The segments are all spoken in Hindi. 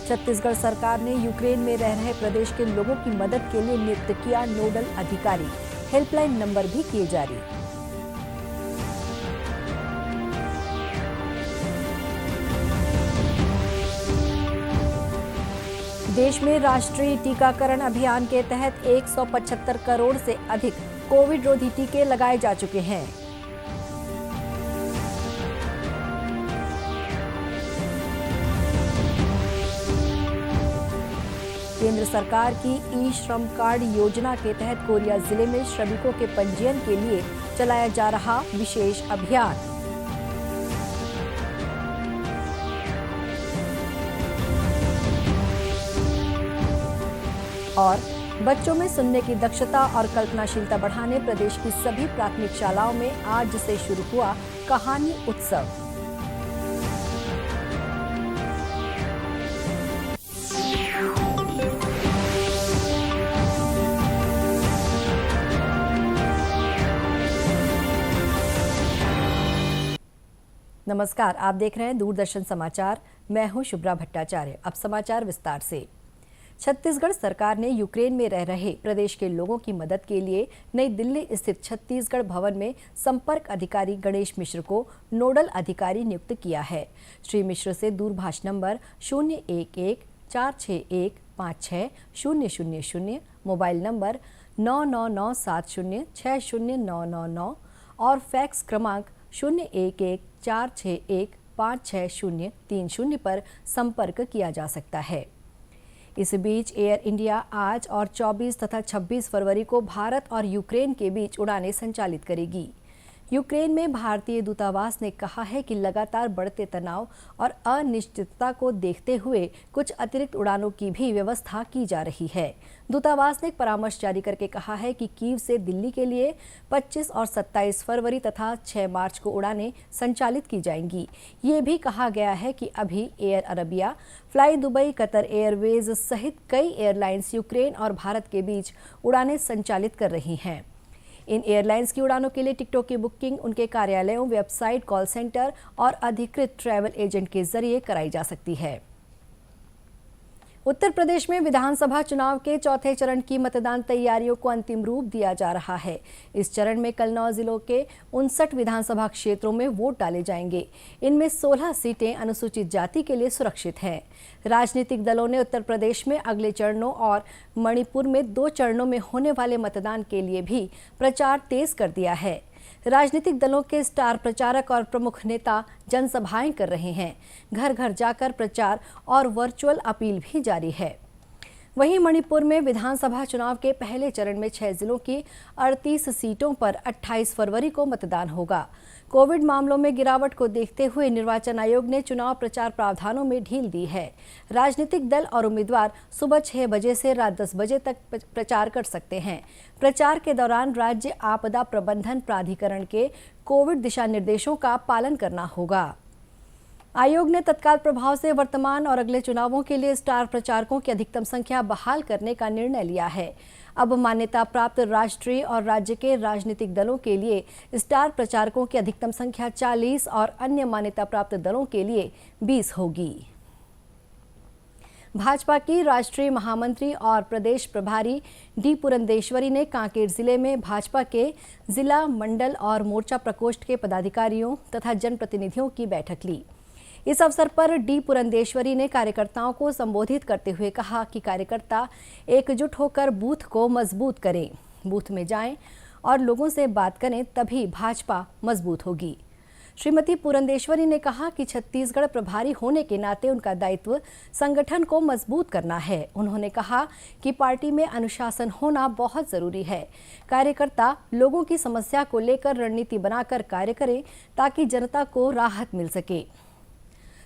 छत्तीसगढ़ सरकार ने यूक्रेन में रह रहे प्रदेश के लोगों की मदद के लिए नियुक्त किया नोडल अधिकारी। हेल्पलाइन नंबर भी किए जारी। देश में राष्ट्रीय टीकाकरण अभियान के तहत 175 करोड़ से अधिक कोविड रोधी टीके लगाए जा चुके हैं। केंद्र सरकार की ई श्रम कार्ड योजना के तहत कोरिया जिले में श्रमिकों के पंजीयन के लिए चलाया जा रहा विशेष अभियान। और बच्चों में सुनने की दक्षता और कल्पनाशीलता बढ़ाने प्रदेश की सभी प्राथमिक शालाओं में आज से शुरू हुआ कहानी उत्सव। नमस्कार, आप देख रहे हैं दूरदर्शन समाचार। मैं हूं शुभ्रा भट्टाचार्य। अब समाचार विस्तार से। छत्तीसगढ़ सरकार ने यूक्रेन में रह रहे प्रदेश के लोगों की मदद के लिए नई दिल्ली स्थित छत्तीसगढ़ भवन में संपर्क अधिकारी गणेश मिश्र को नोडल अधिकारी नियुक्त किया है। श्री मिश्र से दूरभाष नंबर 011-461-56-0000, मोबाइल नंबर 9997060999 और फैक्स क्रमांक 011-461-56030 पर संपर्क किया जा सकता है। इस बीच एयर इंडिया आज और 24 तथा 26 फरवरी को भारत और यूक्रेन के बीच उड़ानें संचालित करेगी। यूक्रेन में भारतीय दूतावास ने कहा है कि लगातार बढ़ते तनाव और अनिश्चितता को देखते हुए कुछ अतिरिक्त उड़ानों की भी व्यवस्था की जा रही है। दूतावास ने एक परामर्श जारी करके कहा है कि कीव से दिल्ली के लिए 25 और 27 फरवरी तथा 6 मार्च को उड़ानें संचालित की जाएंगी। ये भी कहा गया है कि अभी air Arabia, fly Dubai, Qatar Airways सहित कई एयरलाइंस यूक्रेन और भारत के बीच उड़ानें संचालित कर रही हैं। इन एयरलाइंस की उड़ानों के लिए टिकटों की बुकिंग उनके कार्यालयों, वेबसाइट, कॉल सेंटर और अधिकृत ट्रैवल एजेंट के जरिए कराई जा सकती है। उत्तर प्रदेश में विधानसभा चुनाव के चौथे चरण की मतदान तैयारियों को अंतिम रूप दिया जा रहा है। इस चरण में कल 9 जिलों के 59 विधानसभा क्षेत्रों में वोट डाले जाएंगे। इनमें 16 सीटें अनुसूचित जाति के लिए सुरक्षित हैं। राजनीतिक दलों ने उत्तर प्रदेश में अगले चरणों और मणिपुर में 2 चरणों में होने वाले मतदान के लिए भी प्रचार तेज कर दिया है। राजनीतिक दलों के स्टार प्रचारक और प्रमुख नेता जनसभाएं कर रहे हैं। घर घर जाकर प्रचार और वर्चुअल अपील भी जारी है। वहीं मणिपुर में विधानसभा चुनाव के पहले चरण में 6 जिलों की 38 सीटों पर 28 फरवरी को मतदान होगा। कोविड मामलों में गिरावट को देखते हुए निर्वाचन आयोग ने चुनाव प्रचार प्रावधानों में ढील दी है। राजनीतिक दल और उम्मीदवार सुबह 6 बजे से रात 10 बजे तक प्रचार कर सकते हैं। प्रचार के दौरान राज्य आपदा प्रबंधन प्राधिकरण के कोविड दिशा निर्देशों का पालन करना होगा। आयोग ने तत्काल प्रभाव से वर्तमान और अगले चुनावों के लिए स्टार प्रचारकों की अधिकतम संख्या बहाल करने का निर्णय लिया है। अब मान्यता प्राप्त राष्ट्रीय और राज्य के राजनीतिक दलों के लिए स्टार प्रचारकों की अधिकतम संख्या 40 और अन्य मान्यता प्राप्त दलों के लिए 20 होगी। भाजपा की राष्ट्रीय महामंत्री और प्रदेश प्रभारी डी पुरंदेश्वरी ने कांकेर जिले में भाजपा के जिला, मंडल और मोर्चा प्रकोष्ठ के पदाधिकारियों तथा जनप्रतिनिधियों की बैठक ली। इस अवसर पर डी पुरंदेश्वरी ने कार्यकर्ताओं को संबोधित करते हुए कहा कि कार्यकर्ता एकजुट होकर बूथ को मजबूत करें, बूथ में जाएं और लोगों से बात करें, तभी भाजपा मजबूत होगी। श्रीमती पुरंदेश्वरी ने कहा कि छत्तीसगढ़ प्रभारी होने के नाते उनका दायित्व संगठन को मजबूत करना है। उन्होंने कहा कि पार्टी में अनुशासन होना बहुत जरूरी है। कार्यकर्ता लोगों की समस्या को लेकर रणनीति बनाकर कार्य करें ताकि जनता को राहत मिल सके।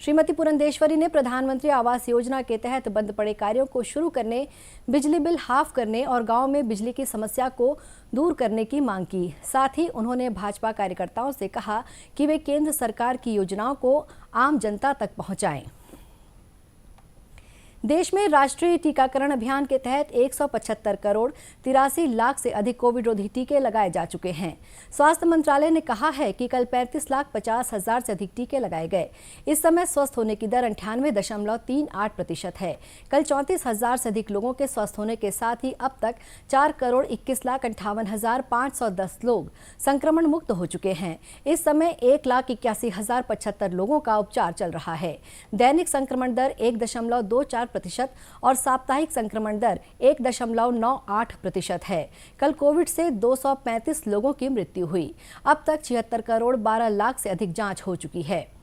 श्रीमती पुरंदेश्वरी ने प्रधानमंत्री आवास योजना के तहत बंद पड़े कार्यों को शुरू करने, बिजली बिल हाफ करने और गांव में बिजली की समस्या को दूर करने की मांग की। साथ ही उन्होंने भाजपा कार्यकर्ताओं से कहा कि वे केंद्र सरकार की योजनाओं को आम जनता तक पहुंचाएं। देश में राष्ट्रीय टीकाकरण अभियान के तहत 175 करोड़ 83 लाख से अधिक कोविड रोधी टीके लगाए जा चुके हैं। स्वास्थ्य मंत्रालय ने कहा है कि कल 35,50,000 से अधिक टीके लगाए गए। इस समय स्वस्थ होने की दर 98.38% है। कल 34,000 से अधिक लोगों के स्वस्थ होने के साथ ही अब तक 4,21,58,510 लोग संक्रमण मुक्त हो चुके हैं। इस समय 1,81,075 लोगों का उपचार चल रहा है। दैनिक संक्रमण दर 1.24% और साप्ताहिक संक्रमण दर 1.98% है। कल कोविड से 235 लोगों की मृत्यु हुई। अब तक 76 करोड़ 12 लाख से अधिक जांच हो चुकी है।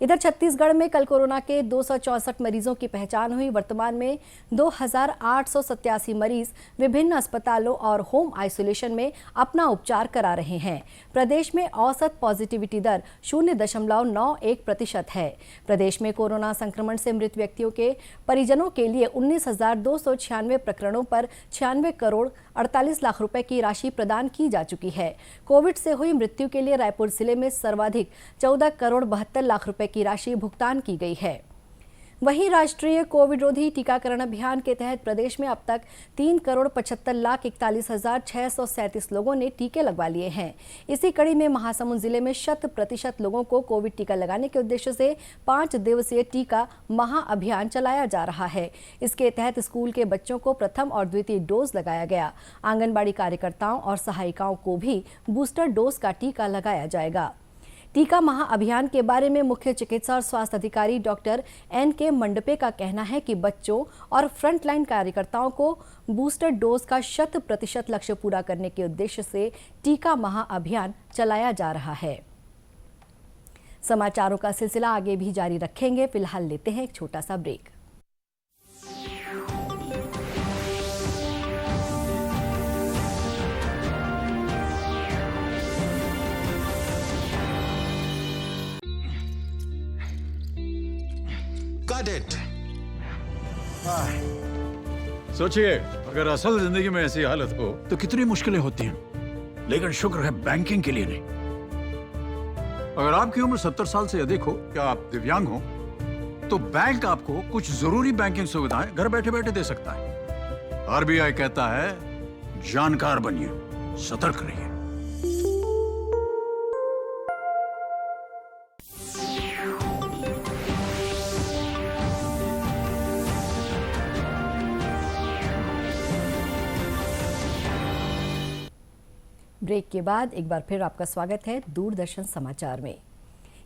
इधर छत्तीसगढ़ में कल कोरोना के 264 मरीजों की पहचान हुई। वर्तमान में 2,887 मरीज विभिन्न अस्पतालों और होम आइसोलेशन में अपना उपचार करा रहे हैं। प्रदेश में औसत पॉजिटिविटी दर 0.91% है। प्रदेश में कोरोना संक्रमण से मृत व्यक्तियों के परिजनों के लिए 19,296 प्रकरणों पर 96 करोड़ 48 लाख रुपए की राशि प्रदान की जा चुकी है। कोविड से हुई मृत्यु के लिए रायपुर जिले में सर्वाधिक 14 करोड़ 72 लाख रुपए की राशि भुगतान की गई है। वहीं राष्ट्रीय कोविड रोधी टीकाकरण अभियान के तहत प्रदेश में अब तक 3,75,41,637 लोगों ने टीके लगवा लिए हैं। इसी कड़ी में महासमुंद जिले में 100% लोगों को कोविड टीका लगाने के उद्देश्य से 5 दिवसीय टीका महाअभियान चलाया जा रहा है। इसके तहत स्कूल के बच्चों को प्रथम और द्वितीय डोज लगाया गया। आंगनबाड़ी कार्यकर्ताओं और सहायिकाओं को भी बूस्टर डोज का टीका लगाया जाएगा। टीका महाअभियान के बारे में मुख्य चिकित्सा और स्वास्थ्य अधिकारी डॉक्टर N.K. मंडपे का कहना है कि बच्चों और फ्रंटलाइन कार्यकर्ताओं को बूस्टर डोज का 100% लक्ष्य पूरा करने के उद्देश्य से टीका महाअभियान चलाया जा रहा है। समाचारों का सिलसिला आगे भी जारी रखेंगे। फिलहाल लेते हैं एक छोटा सा ब्रेक। सोचिए, अगर असल जिंदगी में ऐसी हालत हो तो कितनी मुश्किलें होती हैं, लेकिन शुक्र है बैंकिंग के लिए नहीं। अगर आपकी उम्र 70 साल से अधिक हो या आप दिव्यांग हो तो बैंक आपको कुछ जरूरी बैंकिंग सुविधाएं घर बैठे बैठे दे सकता है। RBI कहता है, जानकार बनिए, सतर्क रहिए। ब्रेक के बाद एक बार फिर आपका स्वागत है दूरदर्शन समाचार में।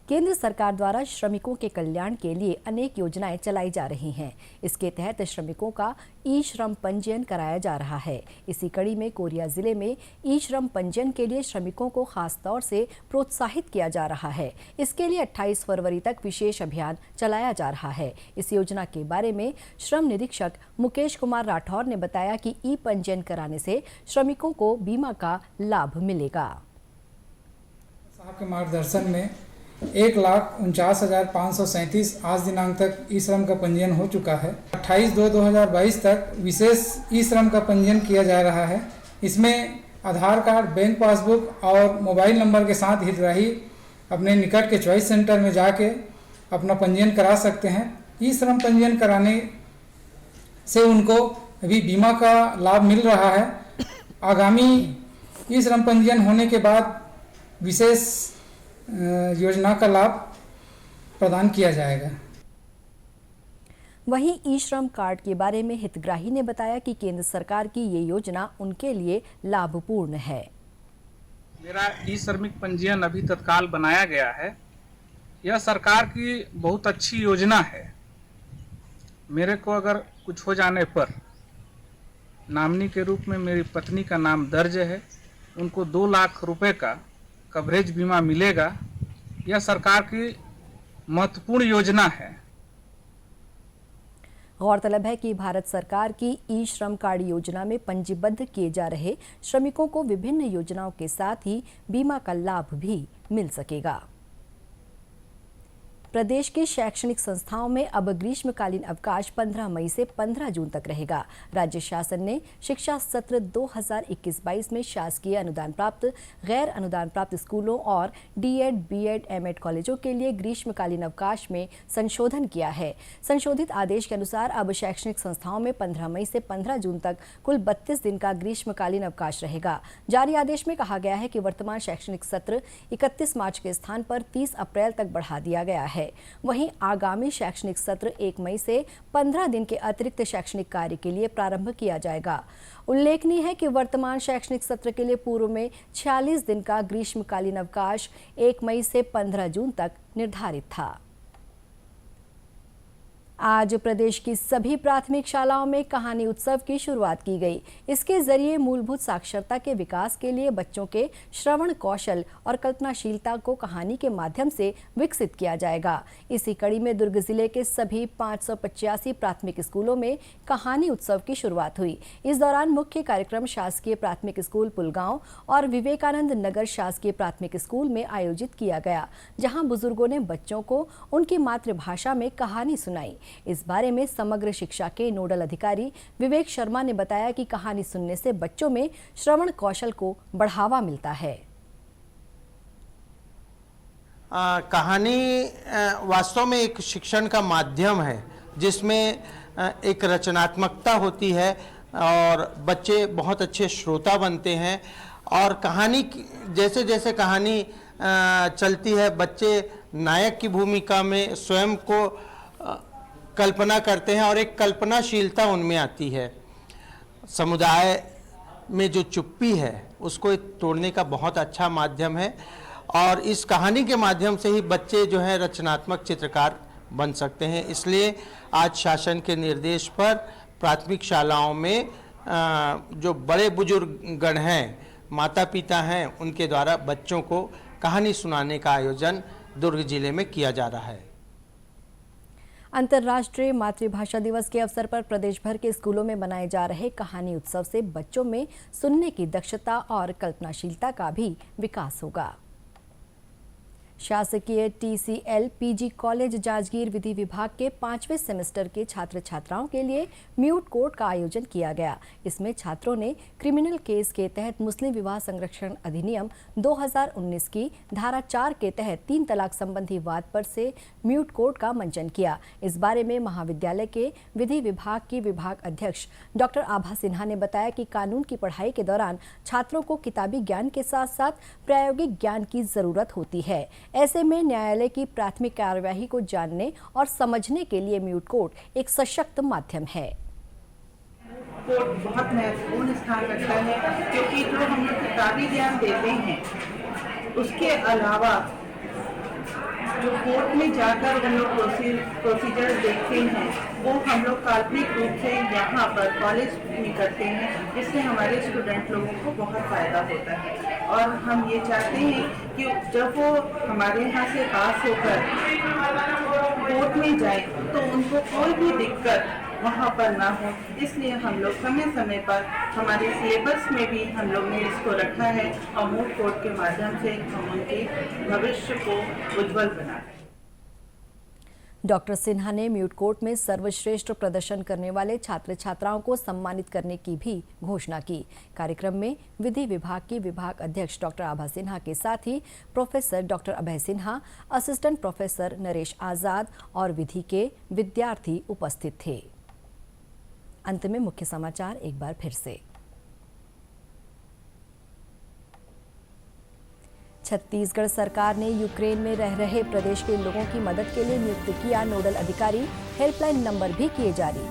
केंद्र सरकार द्वारा श्रमिकों के कल्याण के लिए अनेक योजनाएं चलाई जा रही हैं। इसके तहत श्रमिकों का ई-श्रम पंजीयन कराया जा रहा है। इसी कड़ी में कोरिया जिले में ई-श्रम पंजीयन के लिए श्रमिकों को खास तौर से प्रोत्साहित किया जा रहा है। इसके लिए 28 फरवरी तक विशेष अभियान चलाया जा रहा है। इस योजना के बारे में श्रम निरीक्षक मुकेश कुमार राठौर ने बताया कि ई पंजीयन कराने से श्रमिकों को बीमा का लाभ मिलेगा। साहब के मार्गदर्शन में 1,49,537 आज दिनांक तक ई श्रम का पंजीयन हो चुका है। 28/2/2022 तक विशेष ई श्रम का पंजीयन किया जा रहा है। इसमें आधार कार्ड, बैंक पासबुक और मोबाइल नंबर के साथ हितग्राही अपने निकट के चॉइस सेंटर में जाके अपना पंजीयन करा सकते हैं। ई श्रम पंजीयन कराने से उनको अभी बीमा का लाभ मिल रहा है। आगामी ई श्रम पंजीयन होने के बाद विशेष योजना का लाभ प्रदान किया जाएगा। वहीं ई श्रम कार्ड के बारे में हितग्राही ने बताया कि केंद्र सरकार की ये योजना उनके लिए लाभपूर्ण है। मेरा ई श्रमिक पंजीयन अभी तत्काल बनाया गया है। यह सरकार की बहुत अच्छी योजना है। मेरे को अगर कुछ हो जाने पर नॉमिनी के रूप में मेरी पत्नी का नाम दर्ज है, उनको 2 लाख रुपए का कवरेज बीमा मिलेगा। यह सरकार की महत्वपूर्ण योजना है। गौरतलब है कि भारत सरकार की ई श्रम कार्ड योजना में पंजीबद्ध किए जा रहे श्रमिकों को विभिन्न योजनाओं के साथ ही बीमा का लाभ भी मिल सकेगा। प्रदेश के शैक्षणिक संस्थाओं में अब ग्रीष्मकालीन अवकाश 15 मई से 15 जून तक रहेगा। राज्य शासन ने शिक्षा सत्र 2021-22 में शासकीय अनुदान प्राप्त, गैर अनुदान प्राप्त स्कूलों और डीएड, बीएड, एमएड कॉलेजों के लिए ग्रीष्मकालीन अवकाश में संशोधन किया है। संशोधित आदेश के अनुसार अब शैक्षणिक संस्थाओं में 15 मई से 15 जून तक कुल 32 दिन का ग्रीष्मकालीन अवकाश रहेगा। जारी आदेश में कहा गया है कि वर्तमान शैक्षणिक सत्र 31 मार्च के स्थान पर 30 अप्रैल तक बढ़ा दिया गया है। वहीं आगामी शैक्षणिक सत्र 1 मई से 15 दिन के अतिरिक्त शैक्षणिक कार्य के लिए प्रारंभ किया जाएगा। उल्लेखनीय है कि वर्तमान शैक्षणिक सत्र के लिए पूर्व में 46 दिन का ग्रीष्मकालीन अवकाश 1 मई से 15 जून तक निर्धारित था। आज प्रदेश की सभी प्राथमिक शालाओं में कहानी उत्सव की शुरुआत की गई। इसके जरिए मूलभूत साक्षरता के विकास के लिए बच्चों के श्रवण कौशल और कल्पनाशीलता को कहानी के माध्यम से विकसित किया जाएगा। इसी कड़ी में दुर्ग जिले के सभी 585 प्राथमिक स्कूलों में कहानी उत्सव की शुरुआत हुई। इस दौरान मुख्य कार्यक्रम शासकीय प्राथमिक स्कूल पुलगांव और विवेकानंद नगर शासकीय प्राथमिक स्कूल में आयोजित किया गया, जहां बुजुर्गों ने बच्चों को उनकी मातृभाषा में कहानी सुनाई। इस बारे में समग्र शिक्षा के नोडल अधिकारी विवेक शर्मा ने बताया कि कहानी सुनने से बच्चों में श्रवण कौशल को बढ़ावा मिलता है। कहानी वास्तव में एक शिक्षण का माध्यम है, जिसमें एक रचनात्मकता होती है और बच्चे बहुत अच्छे श्रोता बनते हैं। और कहानी जैसे जैसे कहानी चलती है, बच्चे नायक की भूमिका में स्वयं को कल्पना करते हैं और एक कल्पनाशीलता उनमें आती है। समुदाय में जो चुप्पी है उसको तोड़ने का बहुत अच्छा माध्यम है और इस कहानी के माध्यम से ही बच्चे जो हैं रचनात्मक चित्रकार बन सकते हैं। इसलिए आज शासन के निर्देश पर प्राथमिक शालाओं में जो बड़े बुजुर्ग गण हैं, माता पिता हैं, उनके द्वारा बच्चों को कहानी सुनाने का आयोजन दुर्ग जिले में किया जा रहा है। अंतर्राष्ट्रीय मातृभाषा दिवस के अवसर पर प्रदेश भर के स्कूलों में मनाए जा रहे कहानी उत्सव से बच्चों में सुनने की दक्षता और कल्पनाशीलता का भी विकास होगा। शासकीय TCL PG कॉलेज जांजगीर विधि विभाग के 5वें सेमेस्टर के छात्र छात्राओं के लिए म्यूट कोर्ट का आयोजन किया गया। इसमें छात्रों ने क्रिमिनल केस के तहत मुस्लिम विवाह संरक्षण अधिनियम 2019 की धारा 4 के तहत 3 तलाक संबंधी वाद पर से म्यूट कोर्ट का मंचन किया। इस बारे में महाविद्यालय के विधि विभाग की विभाग अध्यक्ष डॉक्टर आभा सिन्हा ने बताया कि कानून की पढ़ाई के दौरान छात्रों को किताबी ज्ञान के साथ साथ प्रायोगिक ज्ञान की जरूरत होती है। ऐसे में न्यायालय की प्राथमिक कार्यवाही को जानने और समझने के लिए म्यूट कोर्ट एक सशक्त माध्यम है। कोर्ट बहुत महत्वपूर्ण स्थान रखता है, क्योंकि जो हम लोग किताबी ज्ञान देते हैं उसके अलावा जो कोर्ट में जाकर हम लोग प्रोसीजर देखते हैं वो हम लोग काल्पनिक रूप से यहाँ पर कॉलेज में करते हैं, जिससे हमारे स्टूडेंट लोगों को बहुत फ़ायदा होता है। और हम ये चाहते हैं कि जब वो हमारे यहाँ से पास होकर कोर्ट में जाए तो उनको कोई भी दिक्कत वहाँ पर ना हो। इसलिए हम लोग समय समय पर हमारे सिलेबस में भी हम लोग ने इसको रखा है और मूट कोर्ट के माध्यम से हम उनके भविष्य को उज्जवल बनाते हैं। डॉक्टर सिन्हा ने म्यूट कोर्ट में सर्वश्रेष्ठ प्रदर्शन करने वाले छात्र छात्राओं को सम्मानित करने की भी घोषणा की। कार्यक्रम में विधि विभाग की विभाग अध्यक्ष डॉक्टर आभा सिन्हा के साथ ही प्रोफेसर डॉक्टर अभय सिन्हा, असिस्टेंट प्रोफेसर नरेश आजाद और विधि के विद्यार्थी उपस्थित थे। अंत में मुख्य समाचार एक बार फिर से। छत्तीसगढ़ सरकार ने यूक्रेन में रह रहे प्रदेश के लोगों की मदद के लिए नियुक्त किया नोडल अधिकारी, हेल्पलाइन नंबर भी किए जारी।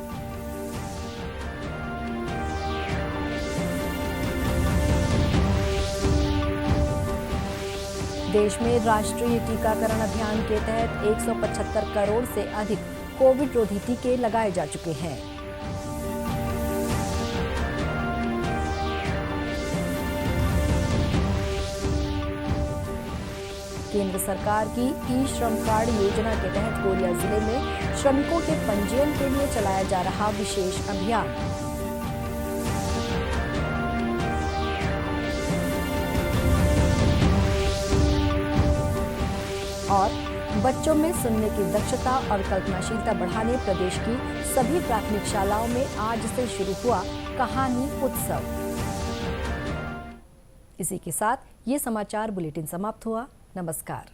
देश में राष्ट्रीय टीकाकरण अभियान के तहत 175 करोड़ से अधिक कोविड रोधी टीके लगाए जा चुके हैं। केंद्र सरकार की ई-श्रम कार्ड योजना के तहत कोरिया जिले में श्रमिकों के पंजीयन के लिए चलाया जा रहा विशेष अभियान। और बच्चों में सुनने की दक्षता और कल्पनाशीलता बढ़ाने प्रदेश की सभी प्राथमिक शालाओं में आज से शुरू हुआ कहानी उत्सव। इसी के साथ ये समाचार बुलेटिन समाप्त हुआ। नमस्कार।